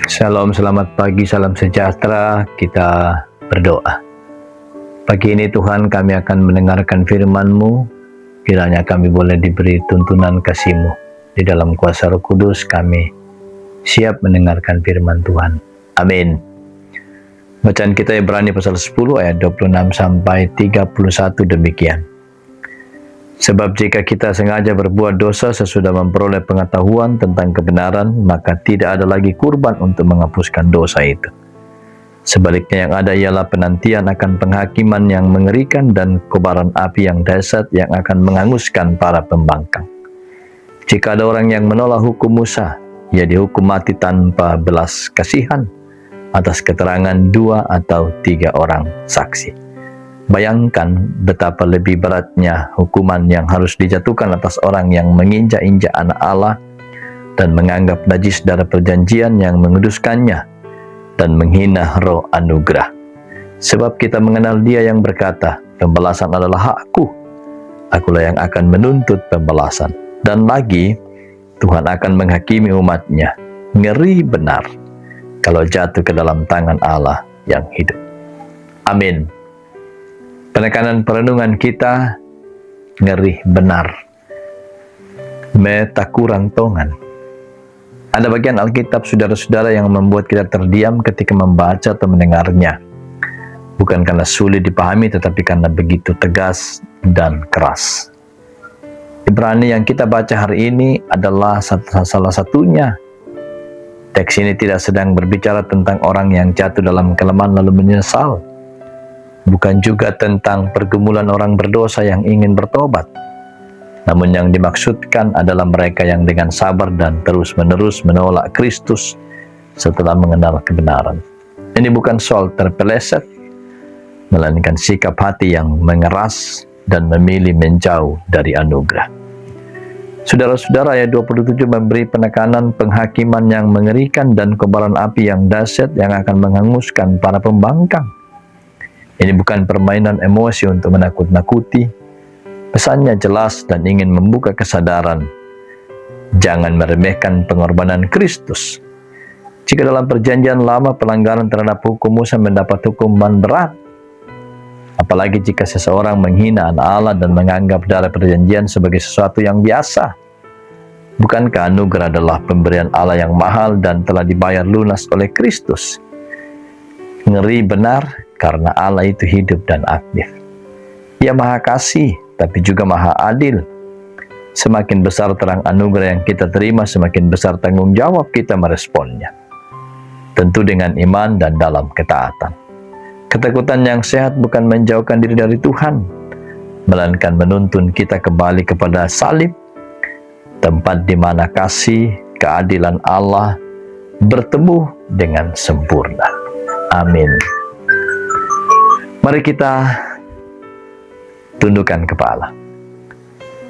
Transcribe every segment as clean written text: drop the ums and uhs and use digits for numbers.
Shalom, selamat pagi, salam sejahtera. Kita berdoa. Pagi ini Tuhan, kami akan mendengarkan firman-Mu. Kiranya kami boleh diberi tuntunan kasih-Mu. Di dalam kuasa Roh Kudus kami siap mendengarkan firman Tuhan. Amin. Bacaan kita Ibrani pasal 10 ayat 26 sampai 31 demikian. Sebab jika kita sengaja berbuat dosa sesudah memperoleh pengetahuan tentang kebenaran, maka tidak ada lagi kurban untuk menghapuskan dosa itu. Sebaliknya yang ada ialah penantian akan penghakiman yang mengerikan dan kobaran api yang dahsyat yang akan menghanguskan para pembangkang. Jika ada orang yang menolak hukum Musa, ia dihukum mati tanpa belas kasihan atas keterangan 2 atau 3 orang saksi. Bayangkan betapa lebih beratnya hukuman yang harus dijatuhkan atas orang yang menginjak-injak anak Allah dan menganggap najis darah perjanjian yang menguduskannya dan menghina roh anugerah. Sebab kita mengenal Dia yang berkata, "Pembalasan adalah hakku, akulah yang akan menuntut pembalasan." Dan lagi, Tuhan akan menghakimi umat-Nya. Ngeri benar kalau jatuh ke dalam tangan Allah yang hidup. Amin. Penekanan perenungan kita, ngeri benar. Metakurang tongan. Ada bagian Alkitab saudara-saudara yang membuat kita terdiam ketika membaca atau mendengarnya. Bukan karena sulit dipahami, tetapi karena begitu tegas dan keras. Ibrani yang kita baca hari ini adalah salah satunya. Teks ini tidak sedang berbicara tentang orang yang jatuh dalam kelemahan lalu menyesal. Bukan juga tentang pergumulan orang berdosa yang ingin bertobat. Namun yang dimaksudkan adalah mereka yang dengan sabar dan terus-menerus menolak Kristus setelah mengenal kebenaran. Ini bukan soal terpeleset, melainkan sikap hati yang mengeras dan memilih menjauh dari anugerah. Saudara-saudara, ayat 27 memberi penekanan penghakiman yang mengerikan dan kobaran api yang dahsyat yang akan menghanguskan para pembangkang. Ini bukan permainan emosi untuk menakut-nakuti. Pesannya jelas dan ingin membuka kesadaran. Jangan meremehkan pengorbanan Kristus. Jika dalam perjanjian lama pelanggaran terhadap hukum Musa mendapat hukuman berat, apalagi jika seseorang menghina anak Allah dan menganggap darah perjanjian sebagai sesuatu yang biasa. Bukankah anugerah adalah pemberian Allah yang mahal dan telah dibayar lunas oleh Kristus? Ngeri benar karena Allah itu hidup dan aktif. Ia maha kasih, tapi juga maha adil. Semakin besar terang anugerah yang kita terima, semakin besar tanggung jawab kita meresponnya. Tentu dengan iman dan dalam ketaatan. Ketakutan yang sehat bukan menjauhkan diri dari Tuhan, melainkan menuntun kita kembali kepada salib, tempat di mana kasih, keadilan Allah bertemu dengan sempurna. Amin. Mari kita tundukkan kepala.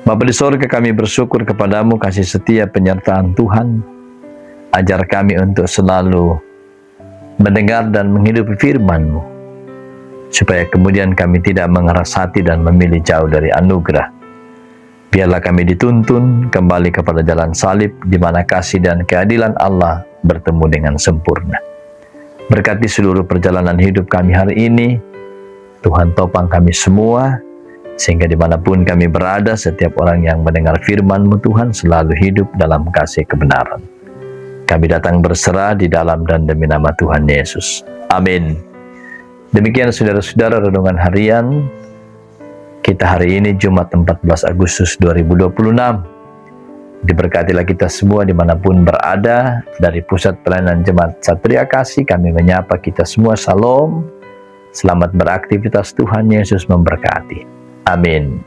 Bapa di sorga, kami bersyukur kepadamu kasih setia penyertaan Tuhan. Ajar kami untuk selalu mendengar dan menghidupi firman-Mu, supaya kemudian kami tidak mengeras hati dan memilih jauh dari anugerah. Biarlah kami dituntun kembali kepada jalan salib, di mana kasih dan keadilan Allah bertemu dengan sempurna. Berkati seluruh perjalanan hidup kami hari ini. Tuhan topang kami semua, sehingga dimanapun kami berada, setiap orang yang mendengar firman-Mu Tuhan selalu hidup dalam kasih kebenaran. Kami datang berserah di dalam dan demi nama Tuhan Yesus. Amin. Demikian saudara-saudara renungan harian kita hari ini, Jumat 14 Agustus 2026. Diberkatilah kita semua dimanapun berada. Dari Pusat Pelayanan Jemaat Satria Kasih kami menyapa kita semua, Salam. Selamat beraktivitas, Tuhan Yesus memberkati. Amin.